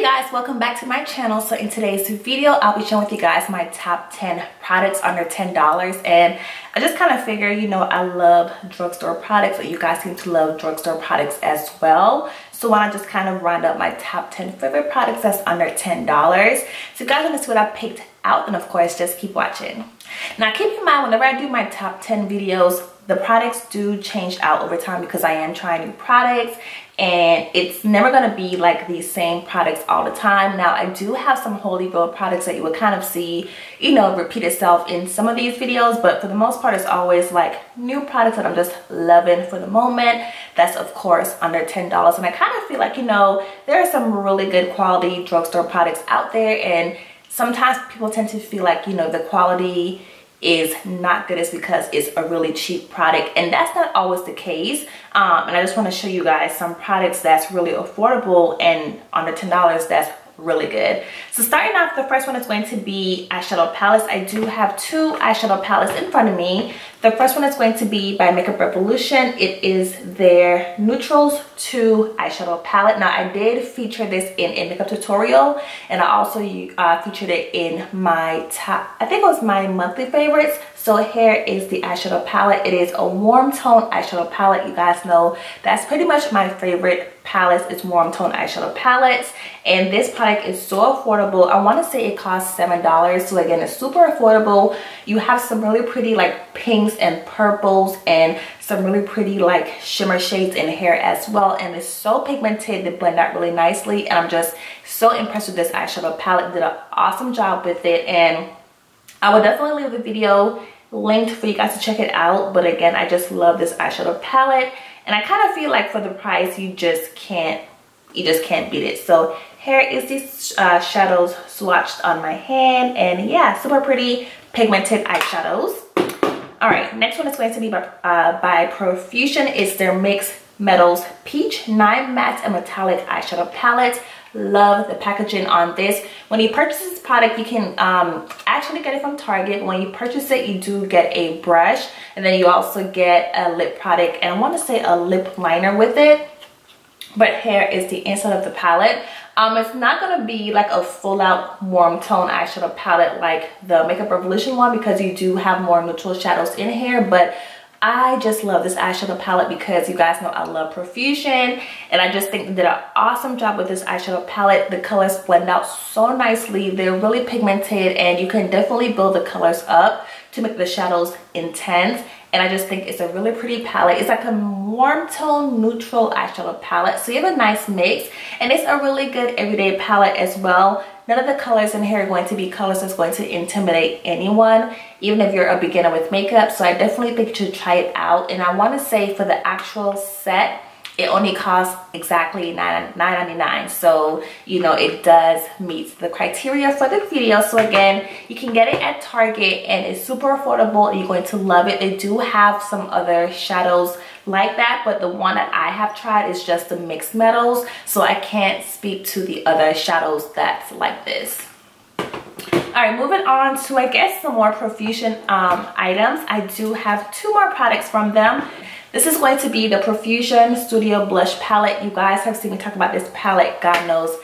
guys, welcome back to my channel. So in today's video I'll be sharing with you guys my top 10 products under $10, and I just kind of figure, you know, I love drugstore products, and you guys seem to love drugstore products as well, so why not just kind of round up my top 10 favorite products that's under $10. So you guys want to see what I picked out, and of course just keep watching. Now keep in mind, whenever I do my top 10 videos, the products do change out over time because I am trying new products, and it's never going to be like these same products all the time. Now I do have some holy grail products that you would kind of see, you know, repeat itself in some of these videos, but for the most part it's always like new products that I'm just loving for the moment. That's of course under $10, and I kind of feel like, you know, there are some really good quality drugstore products out there, and sometimes people tend to feel like, you know, the quality is not good is because it's a really cheap product, and that's not always the case. And I just want to show you guys some products that's really affordable and under $10 that's really good. So starting off, the first one is going to be eyeshadow palettes. I do have two eyeshadow palettes in front of me. The first one is going to be by Makeup Revolution. It is their Neutrals 2 eyeshadow palette. Now I did feature this in a makeup tutorial, and I also featured it in my top, I think it was my monthly favorites. So here is the eyeshadow palette. It is a warm tone eyeshadow palette. You guys know that's pretty much my favorite palettes. It's warm tone eyeshadow palettes, and this product is so affordable. I want to say it costs $7, so again it's super affordable. You have some really pretty like pinks and purples and some really pretty like shimmer shades in here as well, and it's so pigmented. They blend out really nicely, and I'm just so impressed with this eyeshadow palette. Did an awesome job with it, and I will definitely leave the video linked for you guys to check it out. But again, I just love this eyeshadow palette, and I kind of feel like for the price you just can't beat it. So here is these shadows swatched on my hand, and yeah, super pretty pigmented eyeshadows. All right, next one is going to be by Profusion. It's their Mixed Metals Peach 9 Matte and Metallic Eyeshadow Palette. Love the packaging on this. When you purchase this product, you can actually get it from Target. When you purchase it, you do get a brush, and then you also get a lip product, and I want to say a lip liner with it. But here is the inside of the palette. It's not going to be like a full out warm tone eyeshadow palette like the Makeup Revolution one, because you do have more neutral shadows in here, but I just love this eyeshadow palette because you guys know I love Profusion, and I just think they did an awesome job with this eyeshadow palette. The colors blend out so nicely. They're really pigmented, and you can definitely build the colors up to make the shadows intense, and I just think it's a really pretty palette. It's like a warm tone neutral eyeshadow palette, so you have a nice mix, and it's a really good everyday palette as well. None of the colors in here are going to be colors that's going to intimidate anyone, even if you're a beginner with makeup. So I definitely think you should try it out. And I want to say for the actual set, it only costs exactly $9.99. So, you know, it does meet the criteria for the video. So again, you can get it at Target, and it's super affordable, and you're going to love it. They do have some other shadows like that, but the one that I have tried is just the Mixed Metals, so I can't speak to the other shadows that's like this. All right, moving on to, I guess, some more Profusion items. I do have two more products from them. This is going to be the Profusion Studio Blush Palette. You guys have seen me talk about this palette God knows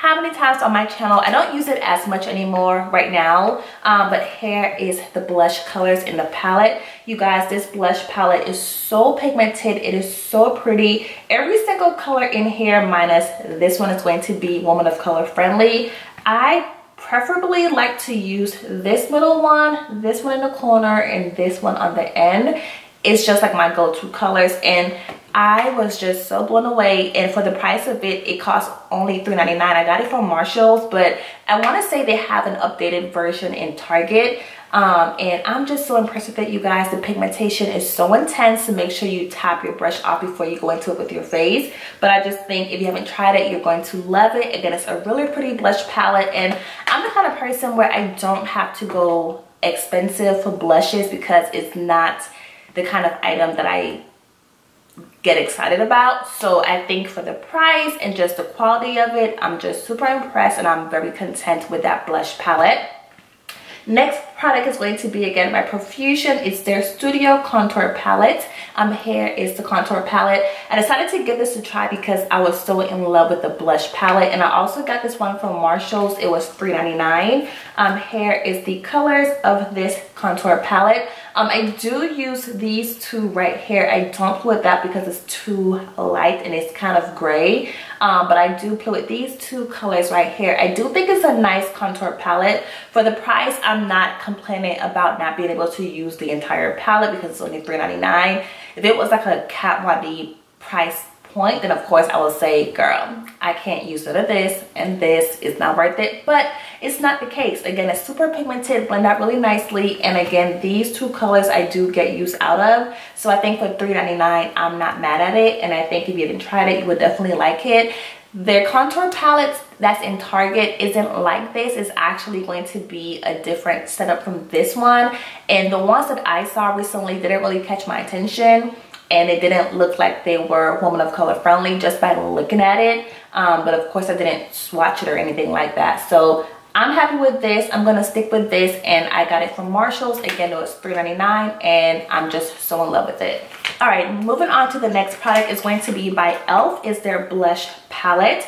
how many times on my channel. I don't use it as much anymore right now, but here is the blush colors in the palette. You guys, this blush palette is so pigmented. It is so pretty. Every single color in here minus this one is going to be woman of color friendly. I preferably like to use this middle one, this one in the corner, and this one on the end. It's just like my go-to colors, and I was just so blown away. And for the price of it, it costs only $3.99. I got it from Marshall's, but I want to say they have an updated version in Target. And I'm just so impressed with it, you guys. The pigmentation is so intense, so make sure you tap your brush off before you go into it with your face. But I just think if you haven't tried it, you're going to love it. Again, it's a really pretty blush palette, and I'm the kind of person where I don't have to go expensive for blushes because it's not the kind of item that I get excited about. So I think for the price and just the quality of it, I'm just super impressed, and I'm very content with that blush palette. Next product is going to be, again, by Profusion. It's their Studio Contour Palette. Here is the contour palette. I decided to give this a try because I was so in love with the blush palette. And I also got this one from Marshall's. It was $3.99. Here is the colors of this contour palette. I do use these two right here. I don't play with that because it's too light and it's kind of gray. But I do play with these two colors right here. I do think it's a nice contour palette. For the price, I'm not complaining about not being able to use the entire palette because it's only $3.99. If it was like a Kat Von D price point, then of course I would say, girl, I can't use none of this and this is not worth it. But it's not the case. Again, it's super pigmented, blend out really nicely, and again, these two colors I do get use out of. So I think for $3.99, I'm not mad at it, and I think if you haven't tried it, you would definitely like it. Their contour palettes that's in Target isn't like this. It's actually going to be a different setup from this one, and the ones that I saw recently didn't really catch my attention, and it didn't look like they were woman of color friendly just by looking at it. But of course I didn't swatch it or anything like that. So I'm happy with this. I'm gonna stick with this, and I got it from Marshall's. Again, it was $3.99, and I'm just so in love with it. All right, moving on to the next product is going to be by e.l.f. It's their blush palette.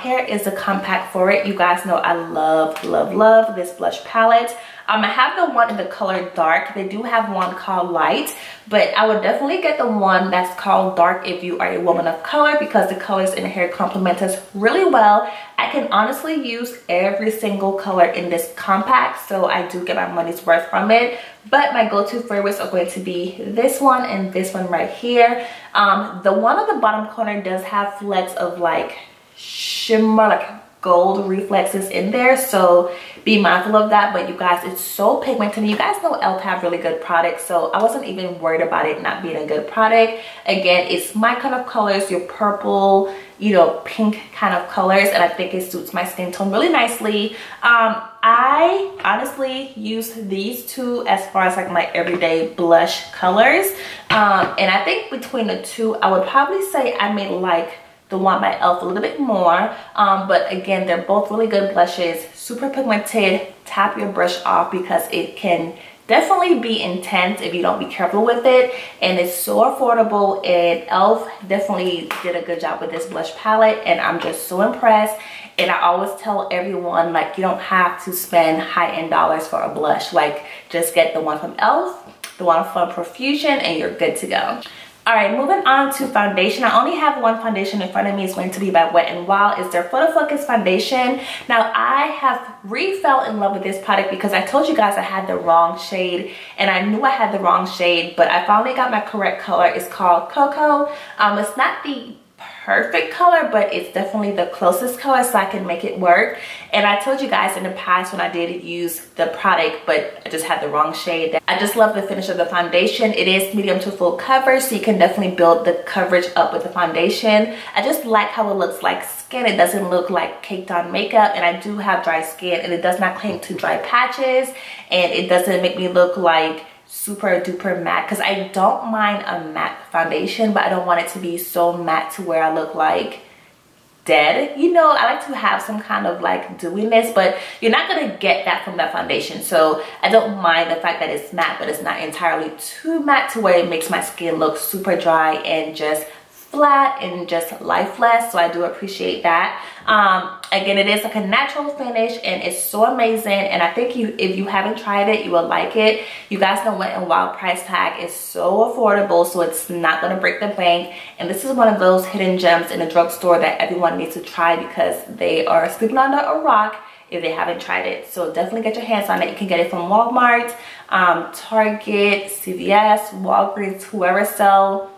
Here is the compact for it. You guys know I love, love, love this blush palette. I have the one in the color dark. They do have one called light, but I would definitely get the one that's called dark if you are a woman of color, because the colors in here complement us really well. I can honestly use every single color in this compact, so I do get my money's worth from it. But my go-to favorites are going to be this one and this one right here. The one on the bottom corner does have flecks of like shimmer, like gold reflexes in there, so be mindful of that. But you guys, it's so pigmented. You guys know e.l.f. have really good products, so I wasn't even worried about it not being a good product. Again, it's my kind of colors, your purple, you know, pink kind of colors, and I think it suits my skin tone really nicely. I honestly use these two as far as like my everyday blush colors, and I think between the two, I would probably say I may like the one by e.l.f. a little bit more, but again, they're both really good blushes, super pigmented. Tap your brush off because it can definitely be intense if you don't be careful with it, and it's so affordable, and e.l.f. definitely did a good job with this blush palette, and I'm just so impressed. And I always tell everyone, like, you don't have to spend high-end dollars for a blush. Like, just get the one from e.l.f., the one from Profusion, and you're good to go. All right, moving on to foundation. I only have one foundation in front of me. It's going to be by Wet n Wild. It's their Photo Focus foundation. Now, I have fell in love with this product because I told you guys I had the wrong shade, and I knew I had the wrong shade, but I finally got my correct color. It's called Cocoa. It's not the perfect color, but it's definitely the closest color, so I can make it work. And I told you guys in the past when I did use the product, but I just had the wrong shade. I just love the finish of the foundation. It is medium to full coverage, so you can definitely build the coverage up with the foundation. I just like how it looks like skin. It doesn't look like caked on makeup, and I do have dry skin, and it does not cling to dry patches, and it doesn't make me look like super duper matte, because I don't mind a matte foundation, but I don't want it to be so matte to where I look like dead. You know, I like to have some kind of like dewiness, but you're not gonna get that from that foundation. So I don't mind the fact that it's matte, but it's not entirely too matte to where it makes my skin look super dry and just flat and just lifeless. So I do appreciate that. Again, it is like a natural finish, and it's so amazing, and I think if you haven't tried it, you will like it. You guys know Wet n Wild price tag is so affordable, so it's not going to break the bank, and this is one of those hidden gems in the drugstore that everyone needs to try because they are sleeping under a rock if they haven't tried it. So definitely get your hands on it. You can get it from Walmart, Target, CVS, Walgreens, whoever sell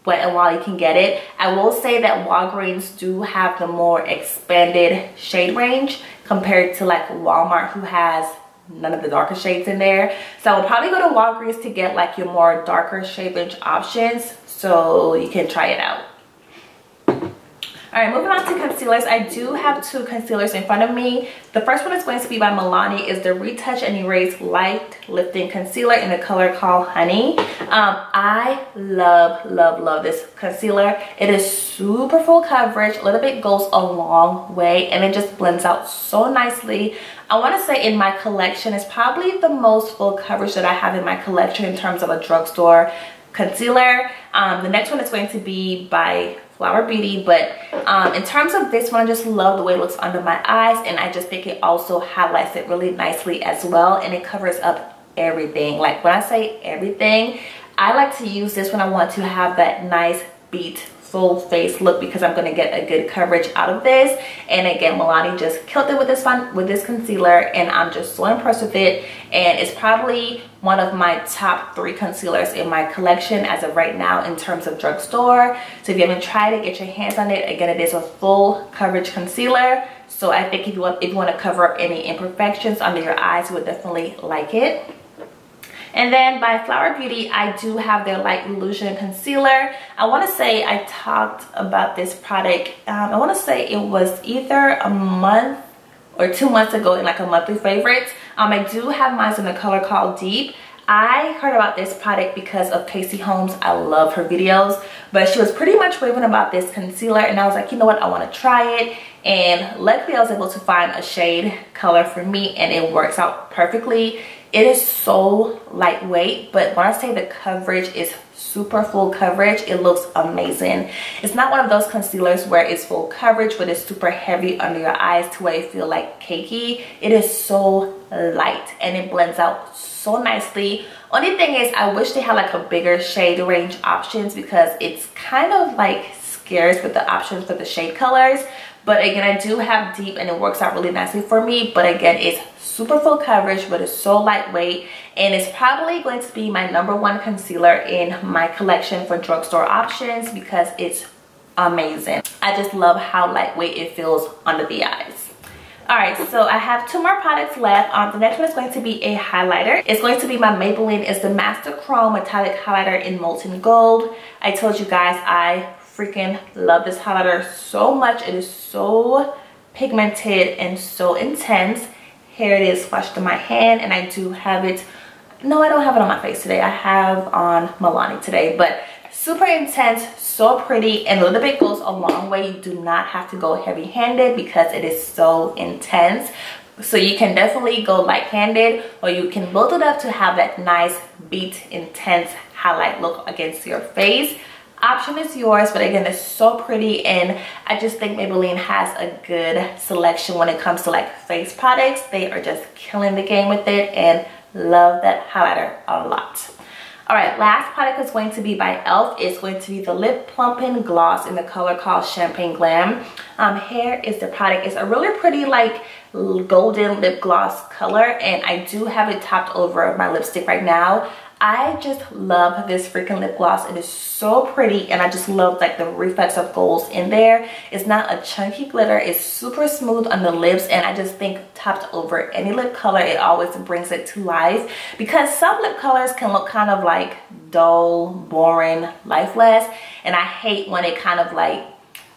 Wet n Wild, you can get it. I will say that Walgreens do have the more expanded shade range compared to like Walmart, who has none of the darker shades in there. So I would probably go to Walgreens to get like your more darker shade range options, so you can try it out. All right, moving on to concealers. I do have two concealers in front of me. The first one is going to be by Milani. Is the Retouch and Erase Light lifting concealer in the color called Honey. I love this concealer. It is super full coverage. A little bit goes a long way, and it just blends out so nicely. I want to say in my collection, it's probably the most full coverage that I have in my collection in terms of a drugstore concealer. The next one is going to be by Flower Beauty, but in terms of this one, I just love the way it looks under my eyes, and I just think it also highlights it really nicely as well, and it covers up everything. Like when I say everything, I like to use this when I want to have that nice beat full face look, because I'm going to get a good coverage out of this. And again, Milani just killed it with this concealer, and I'm just so impressed with it. And it's probably one of my top 3 concealers in my collection as of right now in terms of drugstore. So if you haven't tried it, get your hands on it. Again, it is a full coverage concealer, so I think if you want to cover up any imperfections under your eyes, you would definitely like it. And then by Flower Beauty, I do have their Light Illusion Concealer. I want to say I talked about this product, I want to say it was either a month or 2 months ago in like a monthly favorites. I do have mine in the color called Deep. I heard about this product because of Casey Holmes. I love her videos, but she was pretty much raving about this concealer, and I was like, you know what, I want to try it. And luckily I was able to find a shade color for me, and it works out perfectly. It is so lightweight, but when I say the coverage is super full coverage, it looks amazing. It's not one of those concealers where it's full coverage but it's super heavy under your eyes to where you feel like cakey. It is so light, and it blends out so nicely. Only thing is, I wish they had like a bigger shade range options, because it's kind of like scarce with the options for the shade colors. But again, I do have Deep, and it works out really nicely for me. But again, it's super full coverage, but it's so lightweight, and it's probably going to be my #1 concealer in my collection for drugstore options, because it's amazing. I just love how lightweight it feels under the eyes. Alright, so I have 2 more products left. The next one is going to be a highlighter. It's going to be my Maybelline is the Master Chrome Metallic Highlighter in Molten Gold. I told you guys I freaking love this highlighter so much. It is so pigmented and so intense. Here it is flushed in my hand, and I do have it. No, I don't have it on my face today. I have on Milani today, but super intense, so pretty, and a little bit goes a long way. You do not have to go heavy-handed because it is so intense. So you can definitely go light-handed, or you can build it up to have that nice beat intense highlight look against your face. Option is yours, but again, it's so pretty, and I just think Maybelline has a good selection when it comes to like face products. They are just killing the game with it, and love that highlighter a lot. All right, last product is going to be by e.l.f. It's going to be the Lip Plumping Gloss in the color called Champagne Glam. Here is the product. It's a really pretty like golden lip gloss color, and I do have it topped over my lipstick right now. I just love this freaking lip gloss. It is so pretty, and I just love like the reflex of golds in there. It's not a chunky glitter. It's super smooth on the lips, and I just think topped over any lip color, it always brings it to life, because some lip colors can look kind of like dull, boring, lifeless, and I hate when it kind of like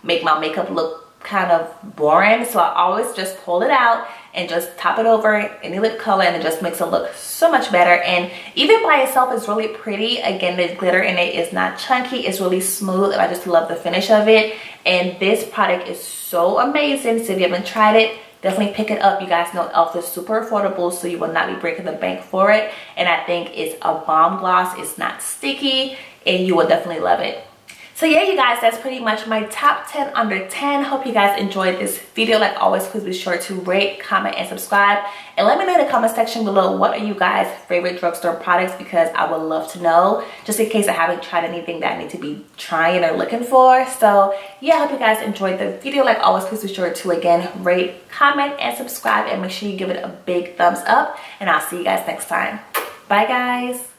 make my makeup look kind of boring. So I always just pull it out and just top it over any lip color, and it just makes it look so much better. And even by itself, it's really pretty. Again, the glitter in it is not chunky. It's really smooth, and I just love the finish of it. And this product is so amazing. So if you haven't tried it, definitely pick it up. You guys know e.l.f. is super affordable, so you will not be breaking the bank for it. And I think it's a bomb gloss. It's not sticky, and you will definitely love it. So yeah, you guys, that's pretty much my top 10 under 10. Hope you guys enjoyed this video. Like always, please be sure to rate, comment, and subscribe. And let me know in the comment section below, what are you guys' favorite drugstore products, because I would love to know, just in case I haven't tried anything that I need to be trying or looking for. So yeah, I hope you guys enjoyed the video. Like always, please be sure to, again, rate, comment, and subscribe, and make sure you give it a big thumbs up. And I'll see you guys next time. Bye, guys.